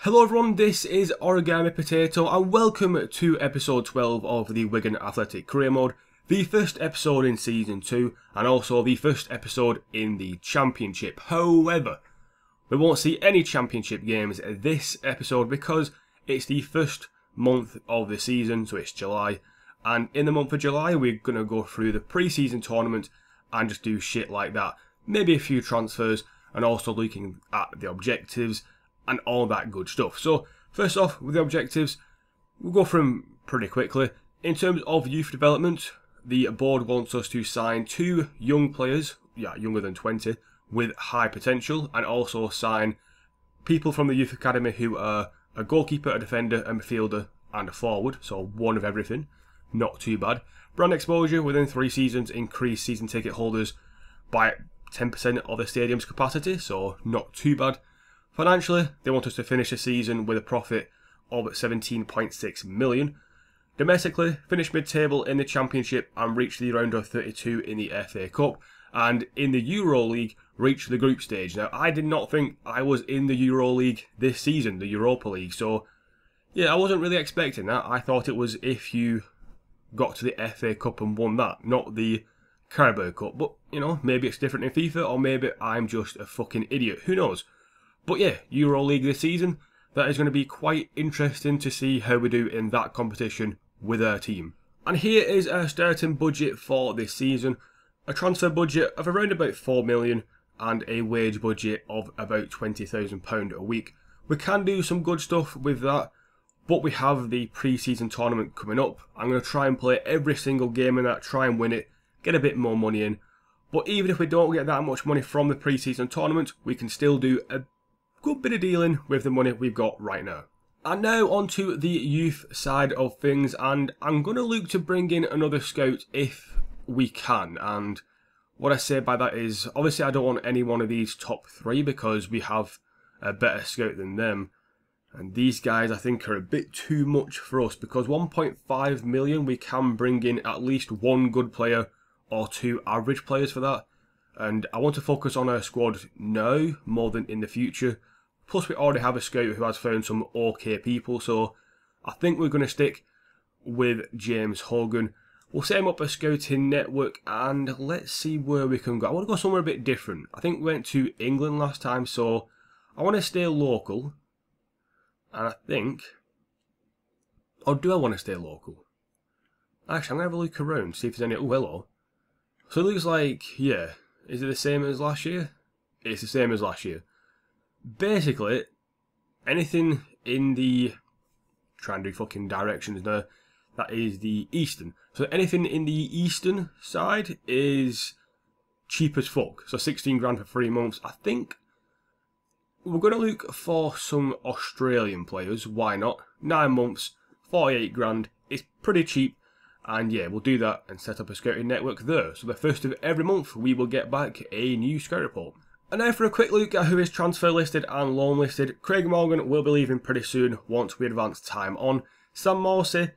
Hello everyone, this is Origami Potato and welcome to episode 12 of the Wigan Athletic Career Mode, the first episode in season 2 and also the first episode in the Championship. However, we won't see any Championship games this episode because it's the first month of the season, so it's July, and in the month of July we're going to go through the pre-season tournament and just do shit like that. Maybe a few transfers and also looking at the objectives and all that good stuff. So first off, with the objectives, we'll go through them pretty quickly. In terms of youth development, the board wants us to sign 2 young players, younger than 20, with high potential, and also sign people from the youth academy who are a goalkeeper, a defender, a midfielder, and a forward, so one of everything. Not too bad. Brand exposure within 3 seasons, increase season ticket holders by 10% of the stadium's capacity, so not too bad. Financially, they want us to finish the season with a profit of 17.6 million. Domestically, finish mid-table in the Championship and reach the round of 32 in the FA Cup. And in the Euro League, reach the group stage. Now, I did not think I was in the Euro League this season, the Europa League. So, yeah, I wasn't really expecting that. I thought it was if you got to the FA Cup and won that, not the Carabao Cup. But, you know, maybe it's different in FIFA, or maybe I'm just a fucking idiot. Who knows? But yeah, Euro League this season, that is going to be quite interesting to see how we do in that competition with our team. And here is our starting budget for this season. A transfer budget of around about 4 million and a wage budget of about £20,000 a week. We can do some good stuff with that, but we have the pre-season tournament coming up. I'm going to try and play every single game in that, try and win it, get a bit more money in. But even if we don't get that much money from the pre-season tournament, we can still do a good bit of dealing with the money we've got right now. And now onto the youth side of things, and I'm going to look to bring in another scout if we can. And what I say by that is, obviously I don't want any one of these top 3 because we have a better scout than them. And these guys I think are a bit too much for us, because 1.5 million we can bring in at least 1 good player or 2 average players for that. And I want to focus on our squad now more than in the future. Plus we already have a scout who has found some okay people, so I think we're going to stick with James Hogan. We'll set him up a scouting network and let's see where we can go. I want to go somewhere a bit different. I think we went to England last time, so I want to stay local. And I think... or do I want to stay local? Actually, I'm going to have a look around, see if there's any... oh, hello. So it looks like, yeah, is it the same as last year? It's the same as last year. Basically, anything in the... try and do fucking directions now. That is the eastern. So anything in the eastern side is cheap as fuck. So 16 grand for 3 months. I think we're going to look for some Australian players. Why not? 9 months, 48 grand. It's pretty cheap. And yeah, we'll do that and set up a scouting network there. So the first of every month, we will get back a new scout report. And now for a quick look at who is transfer listed and loan listed. Craig Morgan will be leaving pretty soon once we advance time on. Sam Morsey,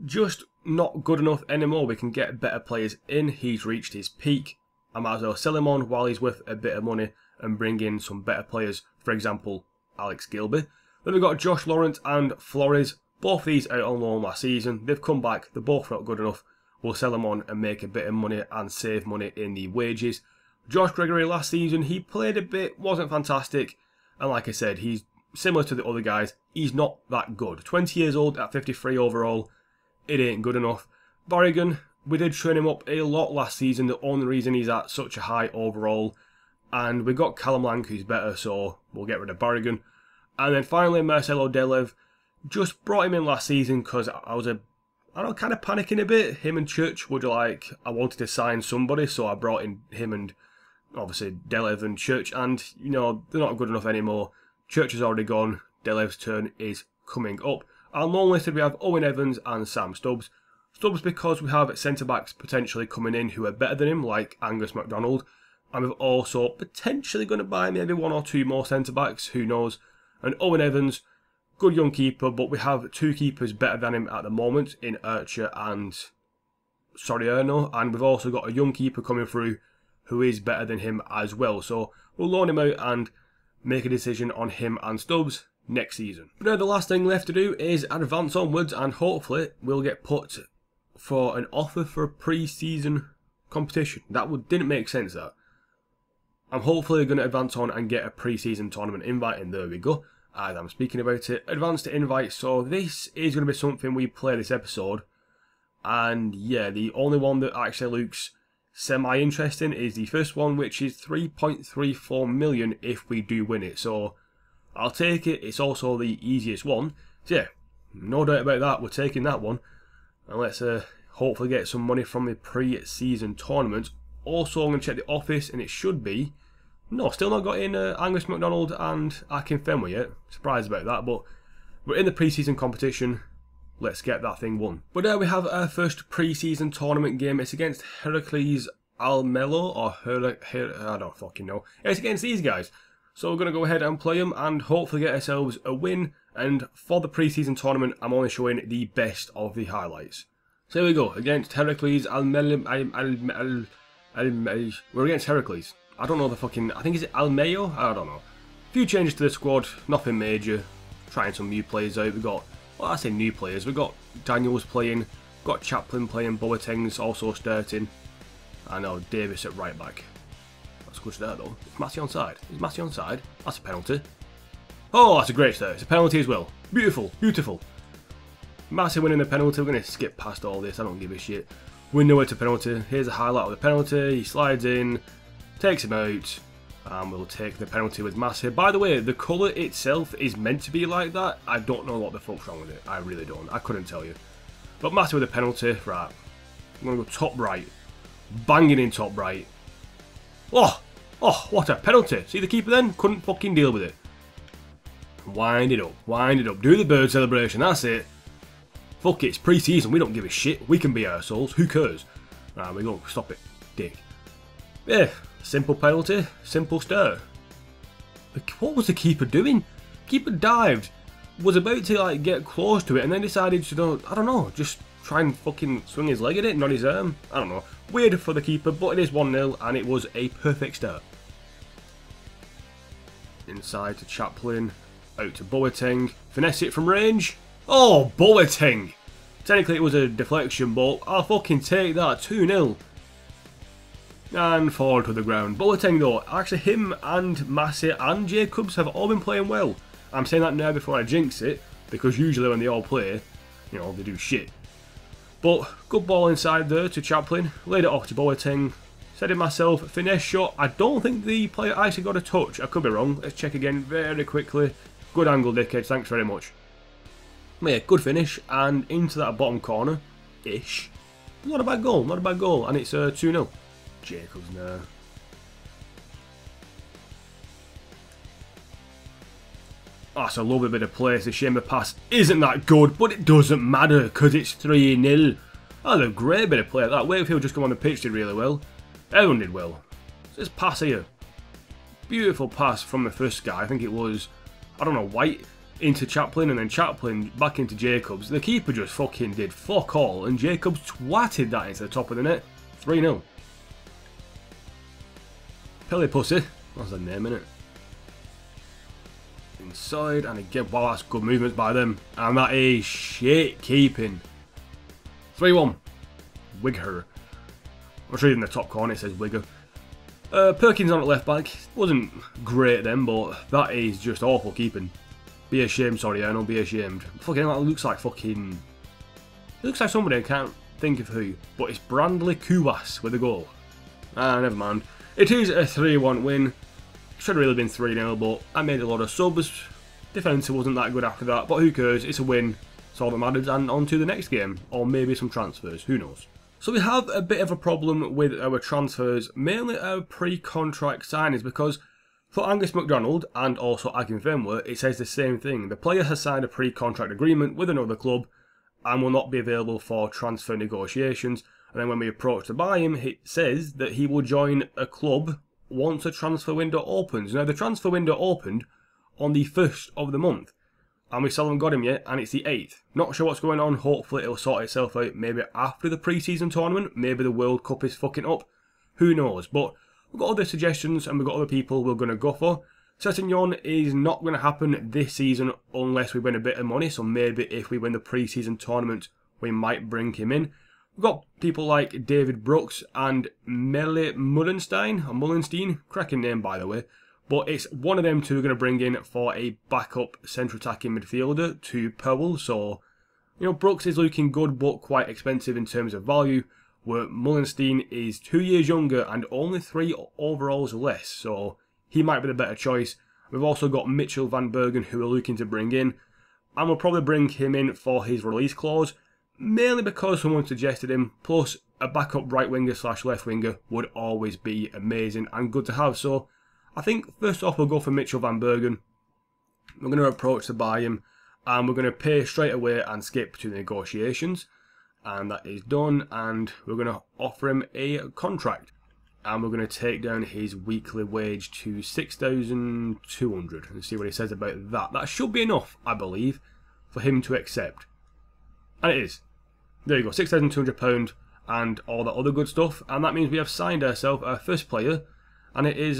just not good enough anymore. We can get better players in. He's reached his peak. I might as well sell him on while he's worth a bit of money and bring in some better players. For example, Alex Gilby. Then we've got Josh Lawrence and Flores. Both these out on loan last season. They've come back. They're both not good enough. We'll sell them on and make a bit of money and save money in the wages. Josh Gregory last season, he played a bit, wasn't fantastic, and like I said, he's similar to the other guys, he's not that good. 20 years old at 53 overall, it ain't good enough. Barrigan, we did train him up a lot last season, the only reason he's at such a high overall, and we got Callum Lang who's better, so we'll get rid of Barrigan. And then finally Marcelo Delev, just brought him in last season because I was kind of panicking a bit. Him and Church would I wanted to sign somebody, so I brought in him and obviously Delev and Church, and you know, they're not good enough anymore. Church is already gone, Delev's turn is coming up. Our loan listed we have Owen Evans and Sam Stubbs. Stubbs because we have centre backs potentially coming in who are better than him, like Angus MacDonald, and we're also potentially going to buy maybe 1 or 2 more centre backs, who knows. And Owen Evans, good young keeper, but we have 2 keepers better than him at the moment in Archer and Soriano, and we've also got a young keeper coming through who is better than him as well. So we'll loan him out and make a decision on him and Stubbs next season. But now the last thing left to do is advance onwards, and hopefully we'll get put for an offer for a pre-season competition. That didn't make sense, that. I'm hopefully going to advance on and get a pre-season tournament invite, and there we go. As I'm speaking about it, advance to invite. So this is going to be something we play this episode. And yeah, the only one that actually looks semi-interesting is the first one, which is 3.34 million if we do win it. So I'll take it. It's also the easiest one. So yeah, no doubt about that. We're taking that one. And let's hopefully get some money from the pre-season tournament. Also, I'm going to check the office, and it should be... No, still not got in Angus MacDonald and Akinfenwa yet. Surprised about that, but we're in the pre-season competition. Let's get that thing won. But now we have our first pre-season tournament game. It's against Heracles Almelo, or I don't fucking know. It's against these guys. So we're going to go ahead and play them and hopefully get ourselves a win. And for the pre-season tournament, I'm only showing the best of the highlights. So here we go, against Heracles Almelo. We're against Heracles. I don't know the fucking... I think, is it Almeo? I don't know. A few changes to the squad, nothing major. Trying some new players out. We've got... Well, I say new players. We've got Daniels playing, got Chaplin playing, Boateng's also starting. I know, Davis at right back. That's good start though. Is Massey onside? Is Massey onside? That's a penalty. Oh, that's a great start. It's a penalty as well. Beautiful, beautiful. Massey winning the penalty. We're going to skip past all this. I don't give a shit. We know it's a penalty. Here's a highlight of the penalty. He slides in, takes him out. And we'll take the penalty with Massey. By the way, the colour itself is meant to be like that. I don't know what the fuck's wrong with it. I really don't. I couldn't tell you. But Massey with a penalty. Right. I'm going to go top right. Banging in top right. Oh! Oh, what a penalty. See the keeper then? Couldn't fucking deal with it. Wind it up. Wind it up. Do the bird celebration. That's it. Fuck it. It's pre-season. We don't give a shit. We can be ourselves. Who cares? Right, we go. Stop it. Dick. Yeah. Simple penalty, simple start. What was the keeper doing? Keeper dived, was about to like get close to it, and then decided to, I don't know, just try and fucking swing his leg at it, not his arm. I don't know. Weird for the keeper, but it is 1-0, and it was a perfect start. Inside to Chaplin, out to Boateng, finesse it from range. Oh, Boateng! Technically it was a deflection, but I'll fucking take that. 2-0. And fall to the ground. Boateng though, actually him and Massey and Jacobs have all been playing well. I'm saying that now before I jinx it, because usually when they all play, you know, they do shit. But good ball inside there to Chaplin, laid it off to Boateng, said it myself, finesse shot. I don't think the player actually got a touch, I could be wrong. Let's check again very quickly. Good angle, dickhead, thanks very much. But yeah, good finish, and into that bottom corner-ish. Not a bad goal, not a bad goal, and it's 2-0. Jacobs now. That's a lovely bit of play. It's a shame the pass isn't that good, but it doesn't matter because it's 3-0. That's a great bit of play. That Wakefield just come on the pitch did really well. Everyone did well. This pass here. Beautiful pass from the first guy. I think it was, I don't know, White into Chaplin and then Chaplin back into Jacobs. The keeper just fucking did fuck all and Jacobs twatted that into the top of the net. 3-0. Pele Pussy, that's a name, innit? Inside, and again, wow, that's good movements by them. And that is shit keeping. 3-1. Wigger. I'm sure in the top corner it says Wigger. Perkins on at left back. Wasn't great then, but that is just awful keeping. Be ashamed, sorry, Arnold, be ashamed. Fucking hell, that looks like fucking... It looks like somebody, I can't think of who. But it's Brandley Kuwas with a goal. Ah, never mind. It is a 3-1 win. Should have really been 3-0, but I made a lot of subs. Defence wasn't that good after that, but who cares? It's a win. It's all that matters, and on to the next game. Or maybe some transfers, who knows. So we have a bit of a problem with our transfers, mainly our pre-contract signings, because for Angus MacDonald and also Akinfenwa, it says the same thing. The player has signed a pre-contract agreement with another club and will not be available for transfer negotiations. And then when we approach to buy him, it says that he will join a club once a transfer window opens. Now, the transfer window opened on the 1st of the month, and we still haven't got him yet, and it's the 8th. Not sure what's going on. Hopefully it'll sort itself out maybe after the pre-season tournament. Maybe the World Cup is fucking up. Who knows? But we've got other suggestions, and we've got other people we're going to go for. Sessegnon is not going to happen this season unless we win a bit of money, so maybe if we win the pre-season tournament we might bring him in. We've got people like David Brooks and Melle Mullenstein, cracking name by the way, but it's one of them two we're going to bring in for a backup central attacking midfielder to Powell. So, you know, Brooks is looking good but quite expensive in terms of value, where Mullenstein is 2 years younger and only 3 overalls less, so he might be the better choice. We've also got Mitchell van Bergen who we're looking to bring in, and we'll probably bring him in for his release clause, mainly because someone suggested him, plus a backup right winger / left winger would always be amazing and good to have. So I think first off we'll go for Mitchell van Bergen. We're going to approach to buy him, and we're going to pay straight away and skip to the negotiations, and that is done, and we're going to offer him a contract, and we're going to take down his weekly wage to 6,200 and see what he says about that. That should be enough, I believe, for him to accept, and it is. There you go, £6,200 and all that other good stuff, and that means we have signed ourselves our first player, and it is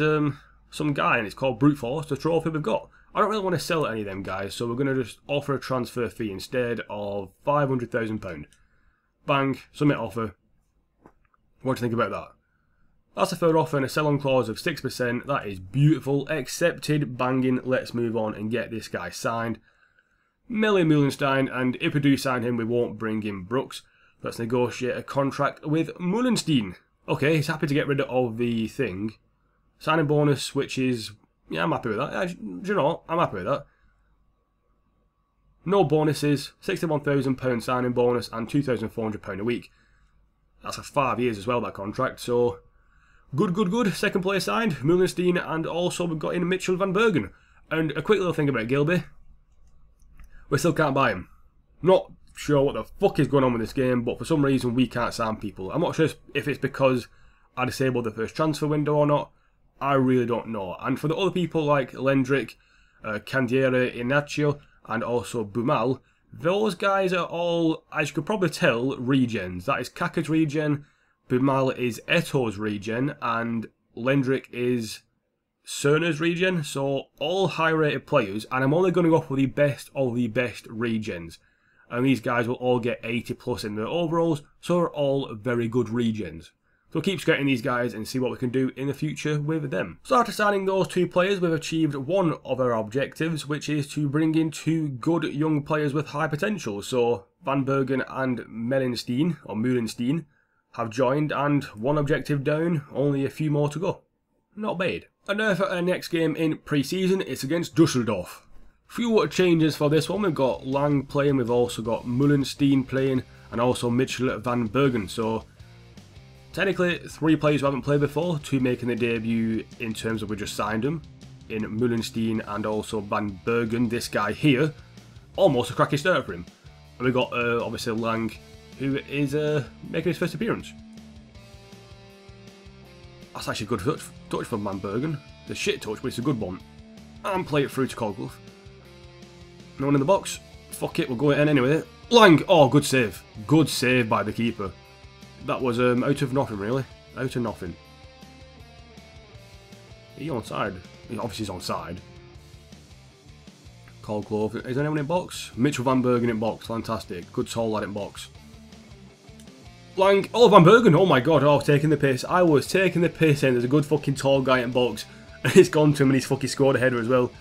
some guy, and it's called Brute Force, the trophy we've got. I don't really want to sell any of them guys, so we're going to just offer a transfer fee instead of £500,000. Bang, submit offer. What do you think about that? That's a third offer and a sell-on clause of 6%. That is beautiful. Accepted, banging. Let's move on and get this guy signed. Melle Mullenstein, and if we do sign him, we won't bring in Brooks. Let's negotiate a contract with Mullenstein. Okay, he's happy to get rid of the thing. Signing bonus, which is... yeah, I'm happy with that. Do you know what? I'm happy with that. No bonuses, £61,000 signing bonus and £2,400 a week. That's for 5 years as well, that contract, so... Good. Second player signed, Mullenstein, and also we've got in Mitchell van Bergen. And a quick little thing about Gilby. We still can't buy him. Not sure what the fuck is going on with this game, but for some reason we can't sign people. I'm not sure if it's because I disabled the first transfer window or not. I really don't know. And for the other people like Lendrick, Candiere Inacio, and also Bumal, those guys are all, as you could probably tell, regens. That is Kaka's regen, Bumal is Eto's regen, and Lendrick is Cerna's regen. So all high rated players, and I'm only going to go for the best of the best regens. And these guys will all get 80 plus in their overalls, so they're all very good regens. So keep scouting these guys and see what we can do in the future with them. So after signing those two players, we've achieved one of our objectives, which is to bring in 2 good young players with high potential. So Van Bergen and Mullenstein have joined, and one objective down, only a few more to go. Not bad. And now for our next game in pre-season, it's against Dusseldorf. Few changes for this one. We've got Lang playing, we've also got Mullenstein playing, and also Mitchell van Bergen. So technically 3 players who haven't played before, 2 making their debut in terms of we just signed them, in Mullenstein and also Van Bergen. This guy here, almost a cracking start for him. And we've got obviously Lang, who is making his first appearance. That's actually a good touch from Van Bergen. It's a shit touch, but it's a good one. And play it through to Cogluff. No one in the box. Fuck it, we'll go in anyway. Lang! Oh, good save. Good save by the keeper. That was out of nothing, really. Out of nothing. Are you onside? Obviously he's onside. Cogluff. Is anyone in box? Mitchell van Bergen in box. Fantastic. Good tall lad in box. Lang. Oh, Van Bergen. Oh my god. Oh, I was taking the piss. I was taking the piss, and there's a good fucking tall guy in box. And it's gone to him, and he's fucking scored a header as well.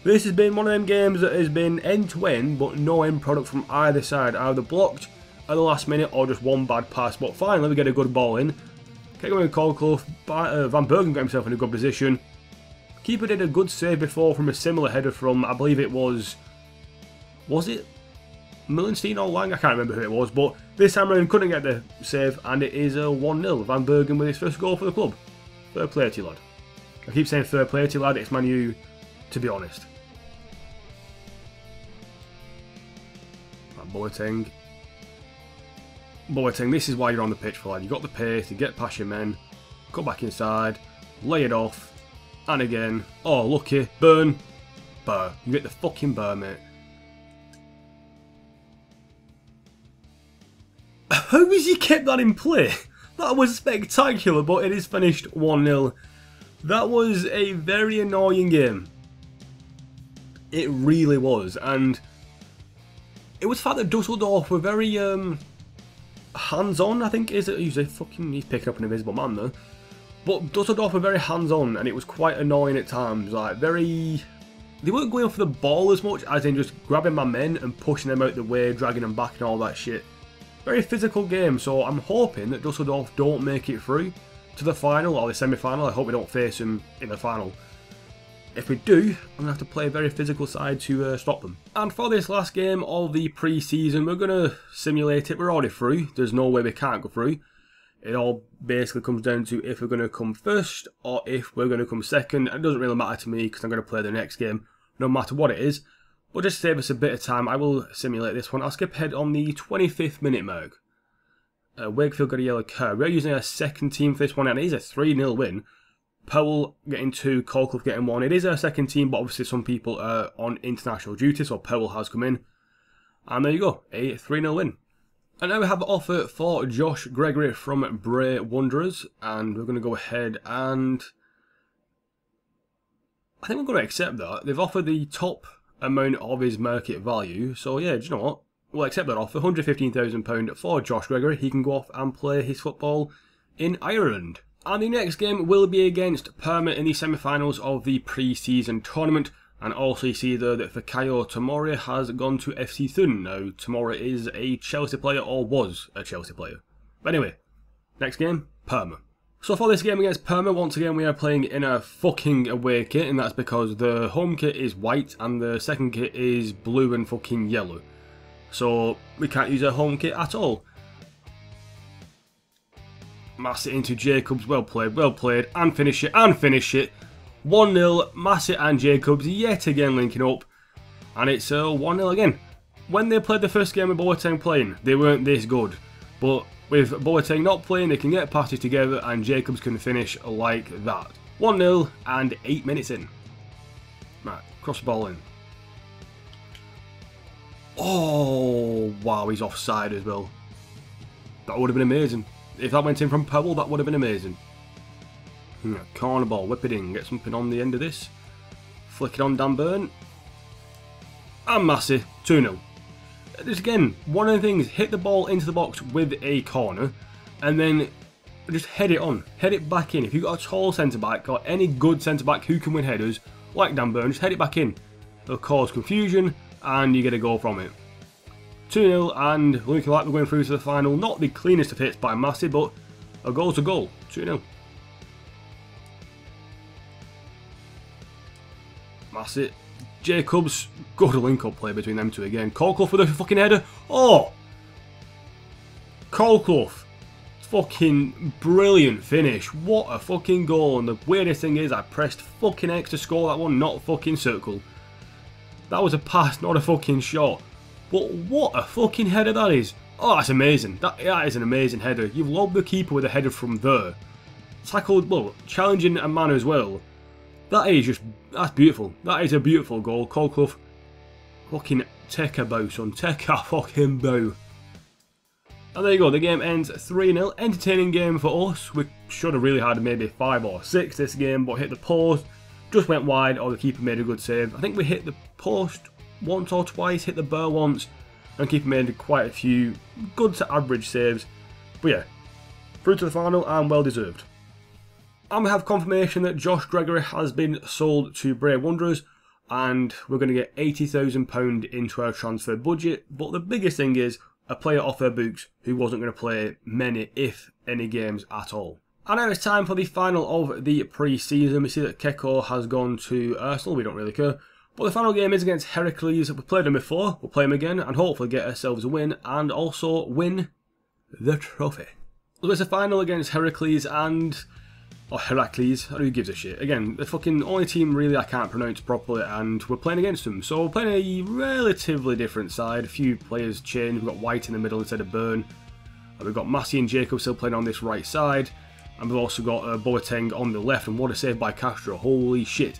This has been one of them games that has been end to end, but no end product from either side. Either blocked at the last minute or just one bad pass. But finally, we get a good ball in. Kept going with Cogluff. Van Bergen got himself in a good position. Keeper did a good save before from a similar header from, I believe it was it Mullenstein or Lang? I can't remember who it was, but this time around couldn't get the save, and it is a 1-0. Van Bergen with his first goal for the club. Fair play to you, lad. I keep saying fair play to you, lad. It's Man U, to be honest. Boateng, this is why you're on the pitch for, lad. You got the pace, you get past your men, cut back inside, lay it off, and again. Oh, lucky. Burn. Burr. You get the fucking burr, mate. How has he kept that in play? That was spectacular, but it is finished 1-0. That was a very annoying game. It really was, and it was the fact that Dusseldorf were very hands-on, I think, is it? He's picking up an invisible man though. But Dusseldorf were very hands-on, and it was quite annoying at times. Like, they weren't going for the ball as much as in just grabbing my men and pushing them out the way, dragging them back and all that shit. Very physical game, so I'm hoping that Dusseldorf don't make it through to the final or the semi-final. I hope we don't face them in the final. If we do, I'm going to have to play a very physical side to stop them. And for this last game of the pre-season, we're going to simulate it. We're already through. There's no way we can't go through. It all basically comes down to if we're going to come first or if we're going to come second. It doesn't really matter to me because I'm going to play the next game no matter what it is. But just to save us a bit of time, I will simulate this one. I'll skip ahead on the 25th minute mark. Wakefield got a yellow card. We're using our second team for this one, and it is a 3-0 win. Powell getting 2, Colclough getting 1. It is our second team, but obviously some people are on international duty, so Powell has come in. And there you go, a 3-0 win. And now we have an offer for Josh Gregory from Bray Wanderers, and we're going to go ahead and I think we're going to accept that. They've offered the top amount of his market value, so yeah, do you know what? We'll accept that offer, £115,000 for Josh Gregory. He can go off and play his football in Ireland. And the next game will be against Parma in the semi-finals of the pre-season tournament. And also you see there that Fikayo Tomori has gone to FC Thun. Now, Tomori is a Chelsea player, or was a Chelsea player. But anyway, next game, Parma. So for this game against Parma, once again we are playing in a fucking away kit, and that's because the home kit is white and the second kit is blue and fucking yellow. So we can't use our home kit at all. Mass it into Jacobs, well played, and finish it, 1-0, Massett and Jacobs yet again linking up, and it's 1-0 again. When they played the first game with Boateng playing, they weren't this good, but with Boateng not playing, they can get passes together and Jacobs can finish like that. 1-0 and 8 minutes in. Right, cross the ball in. Oh, wow, he's offside as well. That would have been amazing. If that went in from Powell, that would have been amazing. Corner ball, whip it in, get something on the end of this. Flick it on Dan Burn. And Massey, 2-0. Just again, one of the things, hit the ball into the box with a corner, and then just head it on. Head it back in. If you've got a tall centre-back, or any good centre-back who can win headers, like Dan Burn, just head it back in. It'll cause confusion, and you get a goal from it. 2-0, and looking like we're going through to the final. Not the cleanest of hits by Massey, but a goal's a goal. 2-0. Massey, Jacobs, good link-up play between them two again. Colclough with a fucking header. Oh! Colclough. Fucking brilliant finish. What a fucking goal. And the weirdest thing is I pressed fucking X to score that one, not fucking circle. That was a pass, not a fucking shot. But what a fucking header that is. Oh, that's amazing. That is an amazing header. You've lobbed the keeper with a header from there. Tackled, well, challenging a man as well. That is just, that's beautiful. That is a beautiful goal. Colclough, fucking take a bow, son. Take a fucking bow. And there you go. The game ends 3-0. Entertaining game for us. We should have really had maybe 5 or 6 this game, but hit the post. Just went wide, or the keeper made a good save. I think we hit the post once or twice, hit the bar once, and keeper made quite a few good to average saves. But yeah, through to the final and well deserved. And we have confirmation that Josh Gregory has been sold to Bray Wanderers, and we're going to get £80,000 into our transfer budget. But the biggest thing is a player off our books who wasn't going to play many, if any, games at all. And now it's time for the final of the pre-season. We see that Keko has gone to Arsenal, we don't really care. But the final game is against Heracles. We played them before, we'll play them again and hopefully get ourselves a win and also win the trophy. So it's a final against Heracles and... or Heracles, who gives a shit. Again, the fucking only team really I can't pronounce properly and we're playing against them. So we're playing a relatively different side. A few players changed. We've got White in the middle instead of Burn. And we've got Massey and Jacob still playing on this right side. And we've also got Boateng on the left, and what a save by Castro, holy shit.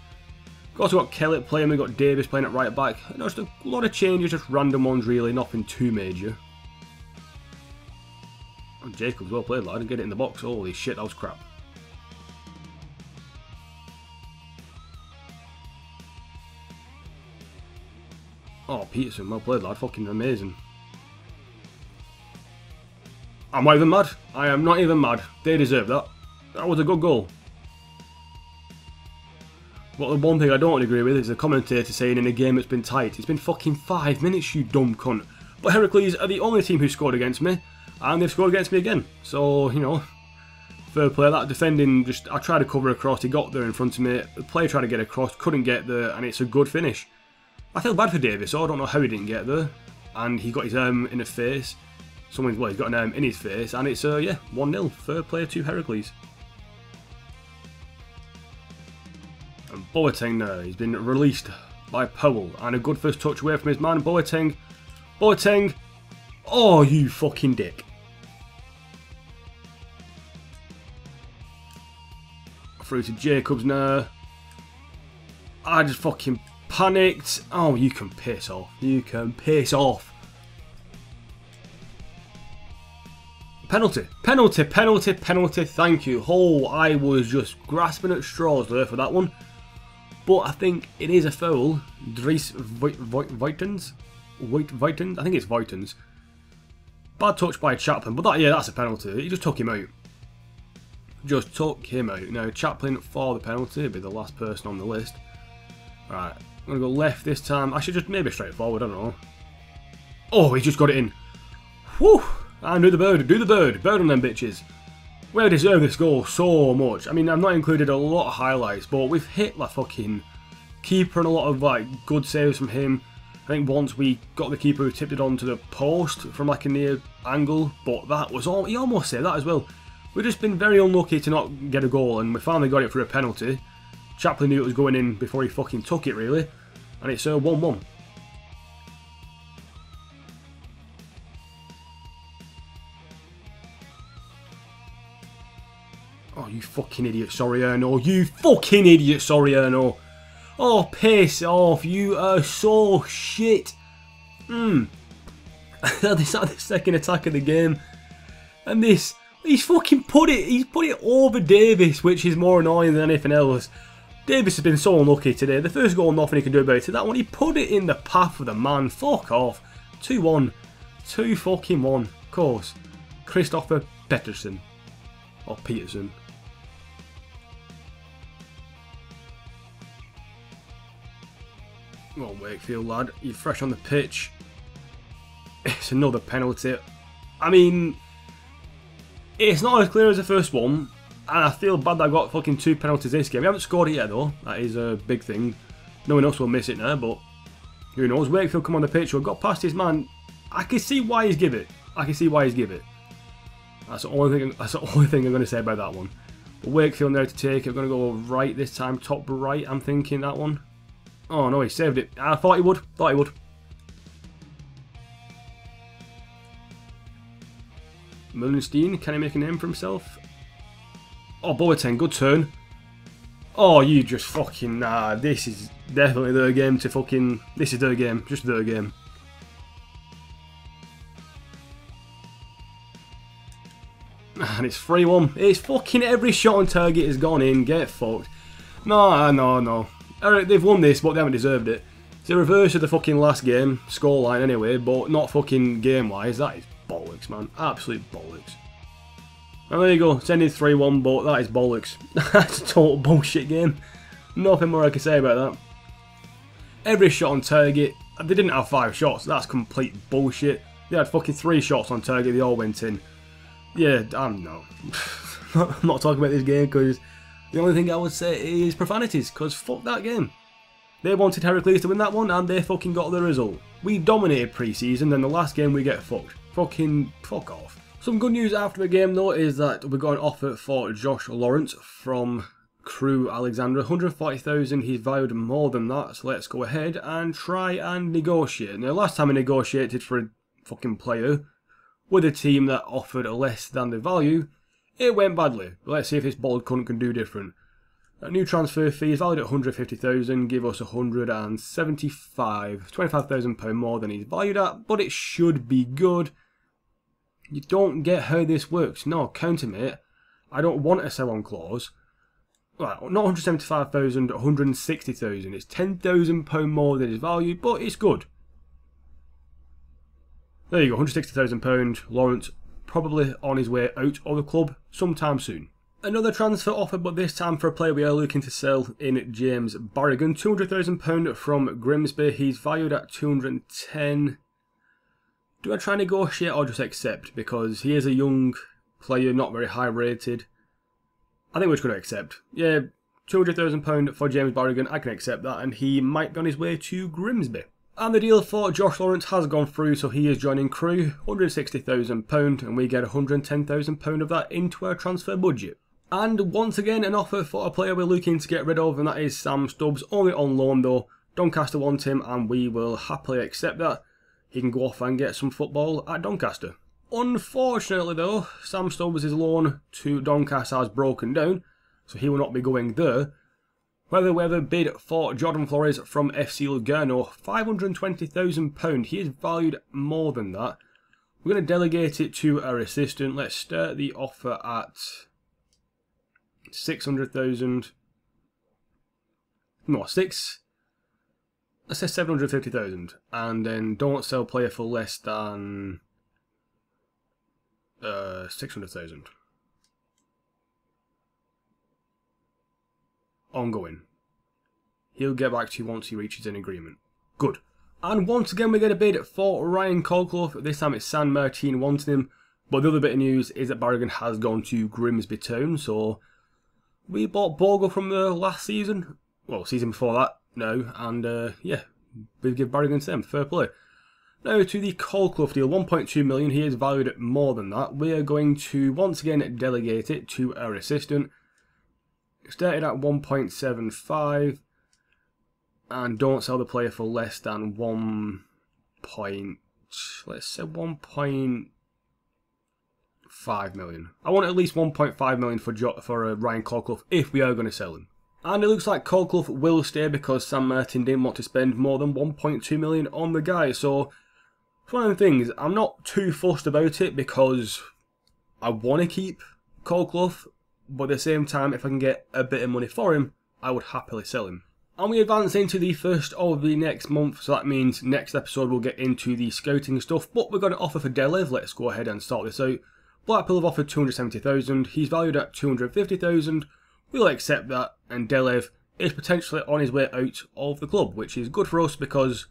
We've also got Kellett playing, we've got Davis playing at right back. Just a lot of changes, just random ones really, nothing too major. And Jacobs, well played lad, and get it in the box, holy shit, that was crap. Oh, Peterson, well played, lad. Fucking amazing. I'm not even mad. I am not even mad. They deserve that. That was a good goal. But the one thing I don't agree with is the commentator saying in a game that's been tight, it's been fucking 5 minutes, you dumb cunt. But Heracles are the only team who scored against me, and they've scored against me again. So, you know, fair play. That defending, I tried to cover across, he got there in front of me, the player tried to get across, couldn't get there, and it's a good finish. I feel bad for Davis, so I don't know how he didn't get there, and he got his arm in the face. He's got an arm in his face, and it's, yeah, 1-0, fair play to Heracles. And Boateng there, he's been released by Powell, and a good first touch away from his man, Boateng. Boateng, oh, you fucking dick. Through to Jacobs now. I just fucking panicked. Oh, you can piss off. You can piss off. Penalty. Penalty, penalty, penalty. Thank you. Oh, I was just grasping at straws there for that one. But I think it is a foul. Dries Voitens? I think it's Voitens. Bad touch by Chaplin. But that, yeah, that's a penalty. He just took him out. Just took him out. Now, Chaplin for the penalty. He'll be the last person on the list. Right. I'm going to go left this time. I should just maybe straight forward. I don't know. Oh, he just got it in. Whew. And do the bird. Do the bird. Bird on them bitches. We deserve this goal so much. I mean, I've not included a lot of highlights, but we've hit like fucking keeper and a lot of like good saves from him. I think once we got the keeper who tipped it onto the post from like a near angle, but that was all. He almost saved that as well. We've just been very unlucky to not get a goal, and we finally got it for a penalty. Chaplin knew it was going in before he fucking took it, really, and it's 1-1. Oh, you fucking idiot, Soriano. You fucking idiot, Soriano. Oh, piss off. You are so shit. This is the second attack of the game. And this, he's fucking put it over Davis, which is more annoying than anything else. Davis has been so unlucky today. The first goal, nothing he can do about it. That one, he put it in the path of the man. Fuck off. 2-1. 2-1. Of course. Christopher Pettersson. Or Peterson. Well, Wakefield, lad, you're fresh on the pitch. It's another penalty. I mean, it's not as clear as the first one, and I feel bad that I got fucking 2 penalties this game. We haven't scored it yet, though. That is a big thing. No one else will miss it now, but who knows? Wakefield come on the pitch, who got past his man. I can see why he's give it. I can see why he's give it. That's the only thing. That's the only thing I'm going to say about that one. But Wakefield now to take it. I'm going to go right this time, top right. I'm thinking that one. Oh no, he saved it. I thought he would. Thought he would. Mullenstein, can he make a name for himself? Oh, Boateng, good turn. Oh, you just fucking nah. This is definitely their game to fucking. This is their game. Just their game. And it's 3-1. It's fucking every shot on target has gone in. Get fucked. No, no, no. Alright, they've won this, but they haven't deserved it. It's a reverse of the fucking last game, scoreline anyway, but not fucking game-wise. That is bollocks, man. Absolute bollocks. And there you go, sending 3-1, but that is bollocks. That's a total bullshit game. Nothing more I can say about that. Every shot on target, they didn't have 5 shots. That's complete bullshit. They had fucking 3 shots on target, they all went in. Yeah, no. I'm not talking about this game because the only thing I would say is profanities, because fuck that game. They wanted Heracles to win that one and they fucking got the result. We dominated pre-season, then the last game we get fucked. Fucking fuck off. Some good news after the game though is that we got an offer for Josh Lawrence from Crew Alexandra. 140,000, he's valued more than that, so let's go ahead and try and negotiate. Now last time I negotiated for a fucking player with a team that offered less than the value, it went badly. Let's see if this bald cunt can do different. A new transfer fee is valued at 150,000, give us 175, £25,000 more than he's valued at, but it should be good. You don't get how this works. No, counter mate. I don't want a sell-on clause. Right, not 175,000, 160,000. It's £10,000 more than his value, but it's good. There you go, £160,000. Lawrence probably on his way out of the club sometime soon. Another transfer offer, but this time for a player we are looking to sell in James Barrigan. £200,000 from Grimsby. He's valued at 210. Do I try and negotiate or just accept? Because he is a young player, not very high rated. I think we're just going to accept. Yeah, £200,000 for James Barrigan. I can accept that, and he might be on his way to Grimsby. And the deal for Josh Lawrence has gone through, so he is joining Crewe, £160,000, and we get £110,000 of that into our transfer budget. And once again, an offer for a player we're looking to get rid of, and that is Sam Stubbs, only on loan though. Doncaster want him, and we will happily accept that. He can go off and get some football at Doncaster. Unfortunately though, Sam Stubbs' loan to Doncaster has broken down, so he will not be going there. However, we have a bid for Jordan Flores from FC Lugano, £520,000. He is valued more than that. We're going to delegate it to our assistant. Let's start the offer at 600,000. No, let's say 750,000, and then don't sell player for less than 600,000. Ongoing. He'll get back to you once he reaches an agreement. Good. And once again we get a bid for Ryan Colclough. This time it's San Martin wanting him. But the other bit of news is that Barrigan has gone to Grimsby Town. So we bought Bogle from the last season. Well, season before that now. And yeah, we give Barrigan to them. Fair play. Now to the Colclough deal. 1.2 million. He is valued at more than that. We are going to once again delegate it to our assistant. Started at 1.75, and don't sell the player for less than 1.5 million. I want at least 1.5 million for Ryan Colclough if we are going to sell him. And it looks like Colclough will stay because Sam Martin didn't want to spend more than 1.2 million on the guy. So it's one of the things, I'm not too fussed about it because I want to keep Colclough. But at the same time, if I can get a bit of money for him, I would happily sell him. And we advance into the first of the next month, so that means next episode we'll get into the scouting stuff. But we've got an offer for Delev. Let's go ahead and sort this out. Blackpool have offered 270,000. He's valued at 250,000. We'll accept that, and Delev is potentially on his way out of the club, which is good for us because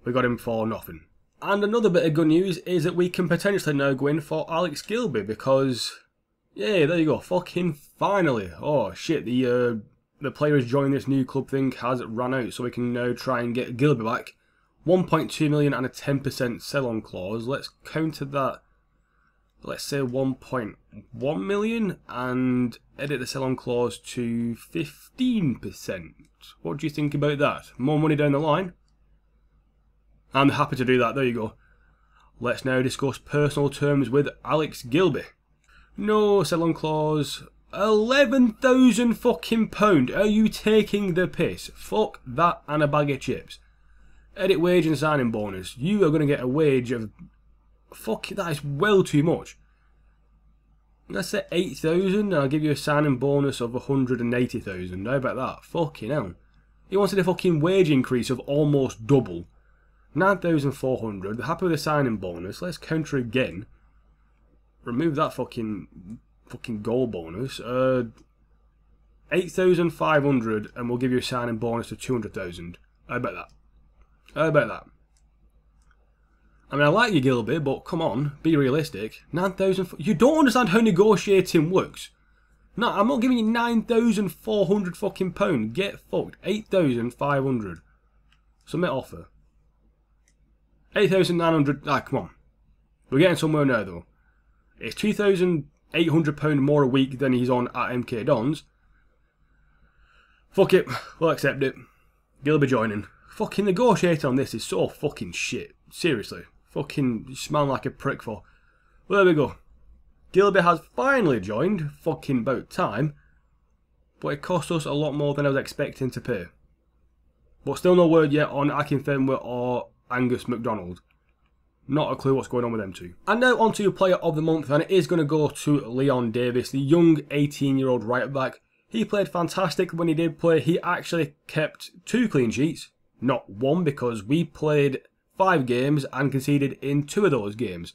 we got him for nothing. And another bit of good news is that we can potentially now go in for Alex Gilby because... yeah, there you go. Fucking finally. Oh shit, the player who's joining this new club thing has run out, so we can now try and get Gilby back. 1.2 million and a 10% sell-on clause. Let's counter that. Let's say 1.1 million and edit the sell-on clause to 15%. What do you think about that? More money down the line? I'm happy to do that. There you go. Let's now discuss personal terms with Alex Gilby. No sell-on clause. 11,000 fucking pound. Are you taking the piss? Fuck that and a bag of chips. Edit wage and signing bonus. You are going to get a wage of... fuck, that is well too much. Let's say 8,000 and I'll give you a signing bonus of 180,000. How about that? Fucking hell. He wanted a fucking wage increase of almost double. 9,400. Happy with the signing bonus. Let's counter again. Remove that fucking goal bonus. 8,500 and we'll give you a signing bonus of 200,000. How about that? How about that? I mean, I like you, Gilby, but come on, be realistic. 9,000... you don't understand how negotiating works. No, I'm not giving you 9,400 fucking pound. Get fucked. 8,500. Submit offer. 8,900... ah, come on. We're getting somewhere now, though. It's £2,800 more a week than he's on at MK Dons. Fuck it. We'll accept it. Gilby joining. Fucking negotiating on this is so fucking shit. Seriously. Fucking smell like a prick for. Well, there we go. Gilby has finally joined. Fucking about time. But it cost us a lot more than I was expecting to pay. But still no word yet on Akinfenwa or Angus MacDonald. Not a clue what's going on with them two. And now on to Player of the Month, and it is going to go to Leon Davis, the young 18-year-old right-back. He played fantastic when he did play. He actually kept 2 clean sheets, not 1, because we played 5 games and conceded in 2 of those games.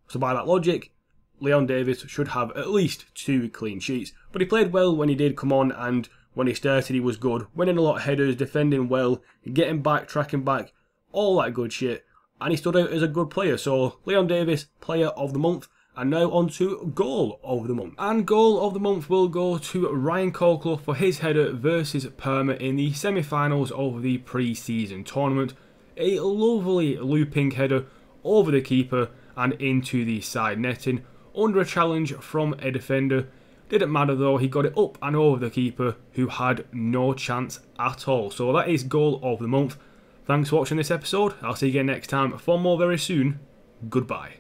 So by that logic, Leon Davis should have at least 2 clean sheets. But he played well when he did come on, and when he started he was good, winning a lot of headers, defending well, getting back, tracking back, all that good shit. And he stood out as a good player. So Leon Davis, player of the month. And now on to goal of the month. And goal of the month will go to Ryan Colclough for his header versus Parma in the semi-finals of the pre-season tournament. A lovely looping header over the keeper and into the side netting under a challenge from a defender. Didn't matter though, he got it up and over the keeper who had no chance at all. So that is goal of the month. Thanks for watching this episode. I'll see you again next time for more very soon. Goodbye.